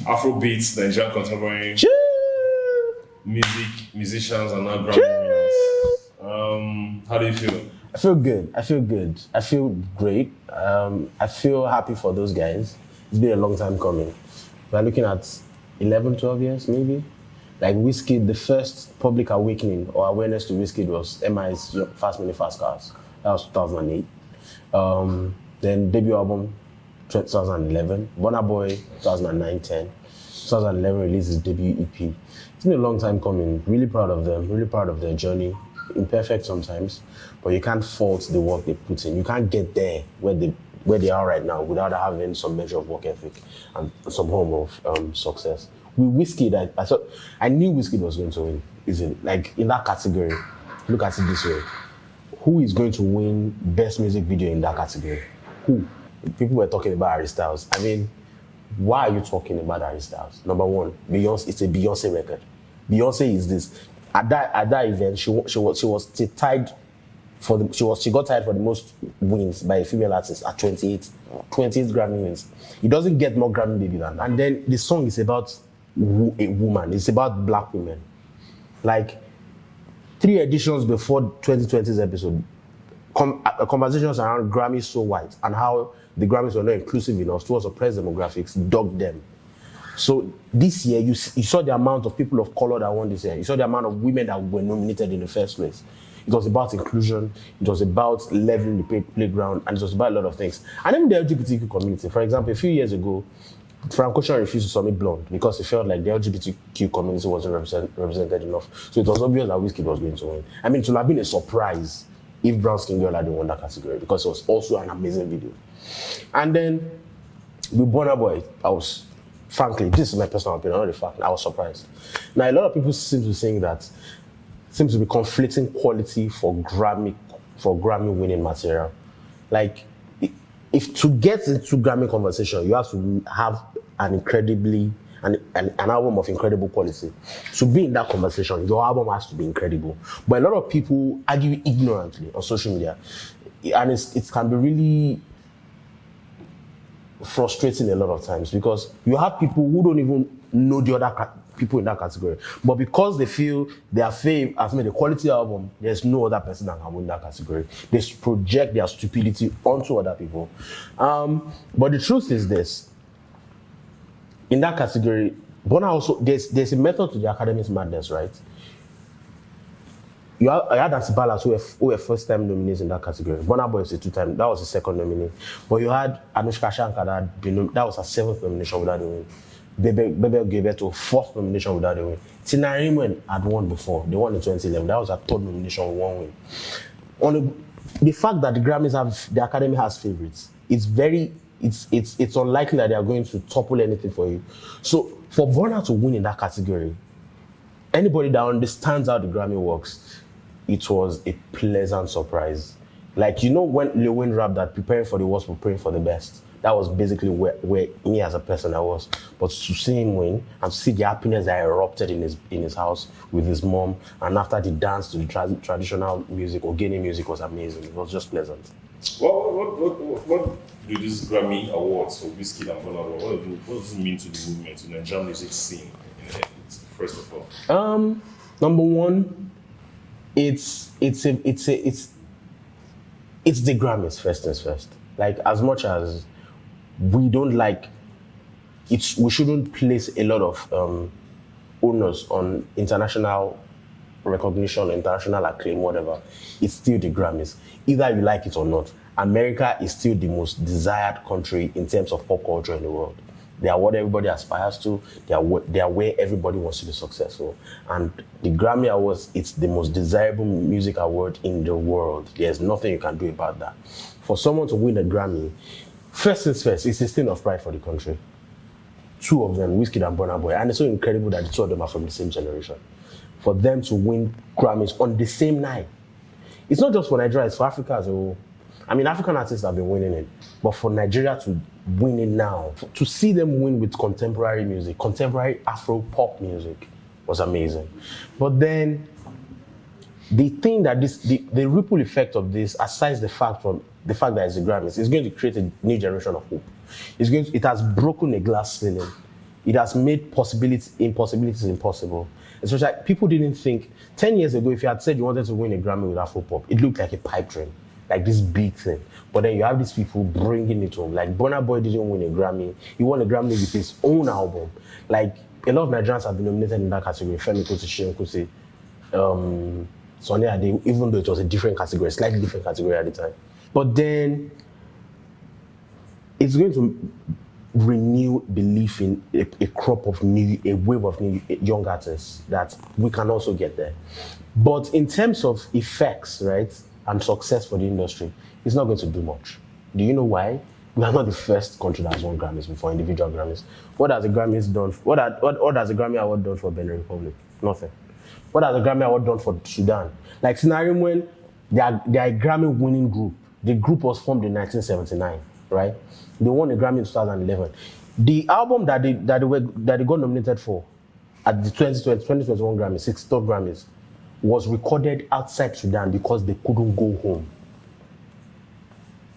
Afrobeats, Nigerian contemporary musicians are now Grammy winners. How do you feel? I feel good. I feel great. I feel happy for those guys. It's been a long time coming. We're looking at 11, 12 years maybe. Like Wizkid, the first public awakening or awareness to Wizkid was MI's Fast Money, Fast Cars. That was 2008. Then debut album 2011. Burna Boy 2009-10. 2011 released his debut EP. It's been a long time coming. Really proud of them. Really proud of their journey. Imperfect sometimes, but you can't fault the work they put in. You can't get there where they are right now without having some measure of work ethic and some form of success. With Wizkid, I knew Wizkid was going to win. Isn't like in that category? Look at it this way: who is going to win best music video in that category? Who? People were talking about Harry Styles. I mean, why are you talking about Harry Styles? Number one, Beyonce. It's a Beyonce record. Beyonce is this. At that event, she was tied for the she got tied for the most wins by a female artist at 28 Grammy wins. It doesn't get more Grammy baby than that. And then the song is about a woman. It's about black women. Like 3 editions before 2020's episode, conversations around Grammys so white and how the Grammys were not inclusive enough towards oppressed demographics dogged them. So this year, you saw the amount of people of color that won this year. You saw the amount of women that were nominated in the first place. It was about inclusion. It was about leveling the playground, and it was about a lot of things. And even the LGBTQ community. For example, a few years ago, Frank Ocean refused to submit Blonde because he felt like the LGBTQ community wasn't represented enough. So it was obvious that Wizkid was going to win. I mean, it would have been a surprise if Brown Skin Girl had won that category because it was also an amazing video. And then with Burna Boy, frankly, this is my personal opinion, not the fact. I was surprised. Now, a lot of people seem to be conflicting quality for Grammy winning material. Like, if to get into Grammy conversation, you have to have an album of incredible quality. To be in that conversation, your album has to be incredible. But a lot of people argue ignorantly on social media, and it can be really frustrating a lot of times because you have people who don't even know the other people in that category, but because they feel their fame has made a quality album, there's no other person that can win that category. They project their stupidity onto other people. But the truth is this: in that category, Burna also there's a method to the academic's madness, right? I had Antibalas who were first-time nominees in that category. Burna Boy is a 2-time. That was his second nominee. But you had Anushka Shankar that was her 7th nomination without a win. Bebe gave it to 4th nomination without a win. Tina Raymond had won before. They won in 2011. That was her 3rd nomination with 1 win. The fact that the Academy has favorites, it's unlikely that they are going to topple anything for you. So for Burna to win in that category, anybody that understands how the Grammy works, it was a pleasant surprise. Like, you know when Lil Wayne rapped that preparing for the worst, preparing for the best? That was basically where me as a person I was. But to see him win and to see the happiness that erupted in his house with his mom, and after the dance to the traditional music, Ogene music was amazing. It was just pleasant. What do these Grammy Awards for Wizkid and Burna Boy, what does it mean to the movement, to the Nigerian music scene, first of all? Number one, it's the Grammys first things first. Like, as much as we don't like it, we shouldn't place a lot of onus on international recognition, international acclaim, whatever. It's still the Grammys. Either you like it or not, America is still the most desired country in terms of pop culture in the world. They are what everybody aspires to. They are where everybody wants to be successful. And the Grammy Awards, it's the most desirable music award in the world. There's nothing you can do about that. For someone to win a Grammy, first things first, it's a stain of pride for the country. 2 of them, Wizkid and Burna Boy, and it's so incredible that the 2 of them are from the same generation. For them to win Grammys on the same night, it's not just for Nigeria, it's for Africa as a whole. I mean, African artists have been winning it, but for Nigeria to win it now, to see them win with contemporary music, contemporary Afro pop music, was amazing. But then, the thing that the ripple effect of this, aside the fact that it's the Grammys, is going to create a new generation of hope. It has broken a glass ceiling It has made impossibilities impossible. Especially people didn't think 10 years ago, if you had said you wanted to win a Grammy with Afropop, it looked like a pipe dream, like this big thing. But then you have these people bringing it home. Like Burna Boy didn't win a Grammy. He won a Grammy with his own album. Like a lot of Nigerians have been nominated in that category. Femi Kuti, Seun Kuti, Sunny Ade, even though it was a different category, slightly different category at the time. But then it's going to renew belief in a crop of a wave of new young artists that we can also get there. But in terms of effects, right, and success for the industry, it's not going to do much. Do you know why? We are not the first country that has won Grammys before, individual Grammys. What has the Grammys done? What has the Grammy Award done for Benin Republic? Nothing. What has the Grammy Award done for Sudan? Like scenario when they are a Grammy winning group. The group was formed in 1979, right? They won a Grammy in 2011. The album that they got nominated for at the 2021 Grammys, 63rd Grammys, was recorded outside Sudan because they couldn't go home.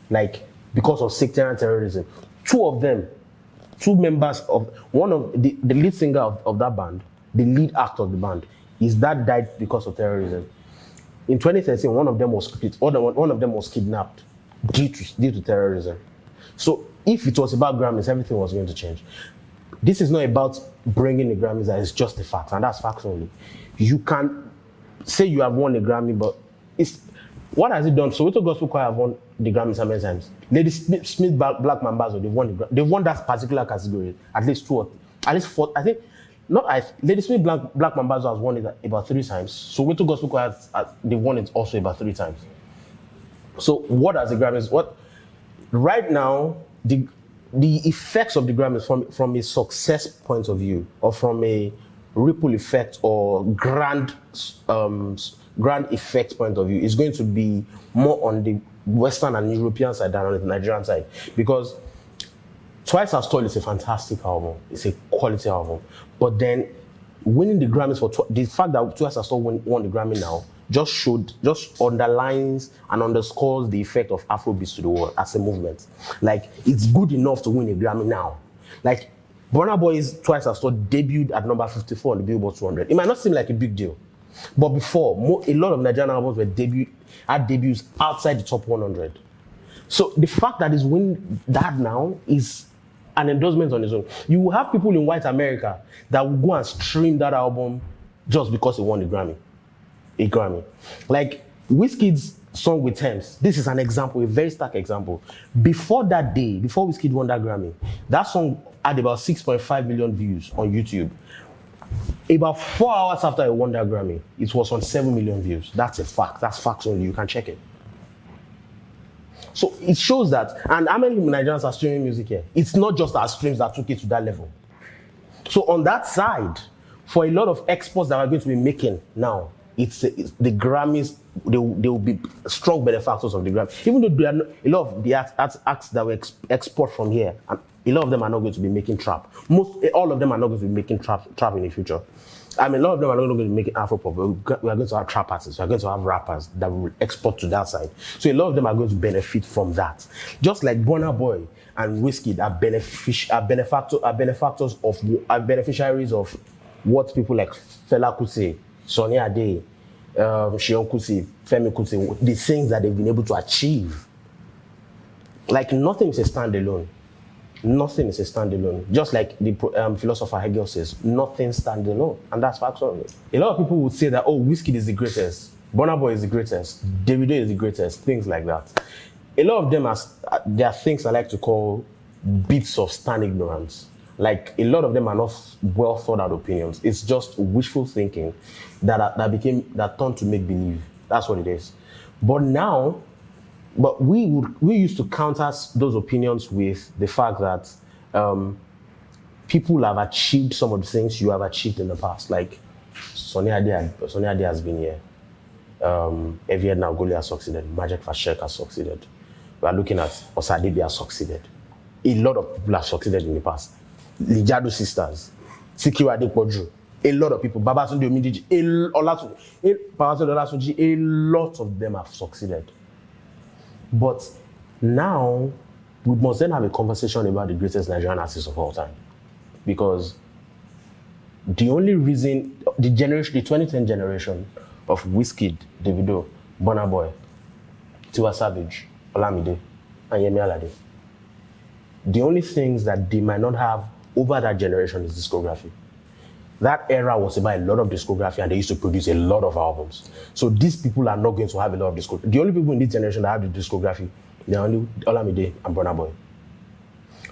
Like, because of sectarian terrorism. Two members of, one of the lead singer of that band, the lead actor of the band, his dad died because of terrorism. In 2013, one of them was kidnapped due to terrorism. So if it was about Grammys, everything was going to change. This is not about bringing the Grammys, that is just a fact, and that's facts only. You can say you have won a Grammy, but what has it done? So Soweto Gospel Choir have won the Grammys how many times? Lady Smith Black Mambazo, they've won that particular category at least four. I think. Lady Smith Black Mambazo has won it about 3 times. So Soweto Gospel Choir they've won it also about 3 times. So what are the Grammys? Right now, the effects of the Grammys from a success point of view, or from a ripple effect or grand effect point of view, is going to be more on the Western and European side than on the Nigerian side. Because Twice as Tall is a fantastic album. It's a quality album. But then winning the Grammys the fact that Twice as Tall won the Grammy now just underlines and underscores the effect of Afrobeats to the world as a movement. Like, it's good enough to win a Grammy now. Like, Burna Boy's Twice as Tall debuted at number 54 on the Billboard 200. It might not seem like a big deal, but before, a lot of Nigerian albums had debuts outside the top 100. So the fact that it's winning that now is an endorsement on its own. You will have people in white America that will go and stream that album just because it won a Grammy. Like Wizkid's song with Thames. This is an example, a very stark example. Before that day, before Wizkid won that Grammy, that song had about 6.5 million views on YouTube. About 4 hours after he won that Grammy, it was on 7 million views. That's a fact. That's facts only. You can check it. So it shows that, and how many Nigerians are streaming music here? It's not just our streams that took it to that level. So on that side, for a lot of exports that we're going to be making now, it's the Grammys, they will be strong benefactors of the Grammys. Even though there are a lot of the acts that we export from here, and a lot of them are not going to be making trap. All of them are not going to be making trap in the future. I mean, a lot of them are not going to be making Afropop. We are going to have trap artists. We are going to have rappers that will export to that side. So a lot of them are going to benefit from that. Just like Burna Boy and Wizkid are beneficiaries of what people like Fela Kuti, Sunny Ade, Seun Kuti, Femi Kuti, the things that they've been able to achieve. Like, nothing is a standalone. Nothing is a standalone. Just like the philosopher Hegel says, nothing stands alone. And that's facts only. A lot of people would say that, oh, Wizkid is the greatest, Burna Boy is the greatest, Davido is the greatest, things like that. A lot of them there are things I like to call bits of stand ignorance. Like, a lot of them are not well thought out opinions. It's just wishful thinking that turned to make believe. That's what it is. But we used to counter those opinions with the fact that people have achieved some of the things you have achieved in the past. Like Sunny Ade has been here. Evied Nagoli has succeeded. Majek Fashek has succeeded. We are looking at Osadebi has succeeded. A lot of people have succeeded in the past. Lijado sisters, Sikiru Adepoju, a lot of people, Babatunde Omidiji, a lot of them have succeeded. But now, we must then have a conversation about the greatest Nigerian artist of all time. because the only reason, the 2010 generation of Wizkid, Davido, Burna Boy, Tiwa Savage, Olamide, and Yemi Alade, the only things that they might not have over that generation is discography. That era was about a lot of discography and they used to produce a lot of albums. So these people are not going to have a lot of discography. The only people in this generation that have the discography, they're only Olamide and Burna Boy.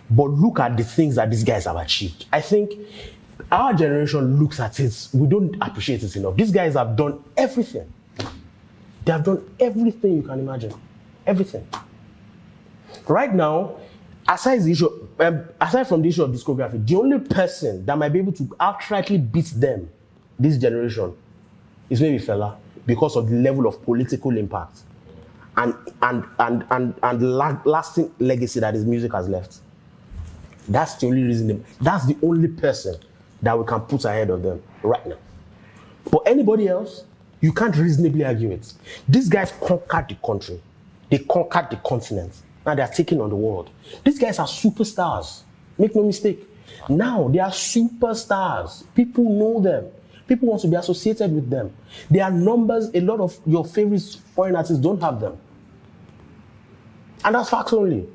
But look at the things that these guys have achieved. I think our generation looks at it, we don't appreciate it enough. These guys have done everything. They have done everything you can imagine. Everything. Right now, aside from the issue of discography, the only person that might be able to outrightly beat them, this generation, is maybe Fela, because of the level of political impact and lasting legacy that his music has left. That's the only reason. That's the only person that we can put ahead of them right now. But anybody else, you can't reasonably argue it. These guys conquered the country. They conquered the continent. Now they are taking on the world. These guys are superstars. Make no mistake. Now they are superstars. People know them. People want to be associated with them. Their numbers, a lot of your favorite foreign artists don't have them. And that's facts only.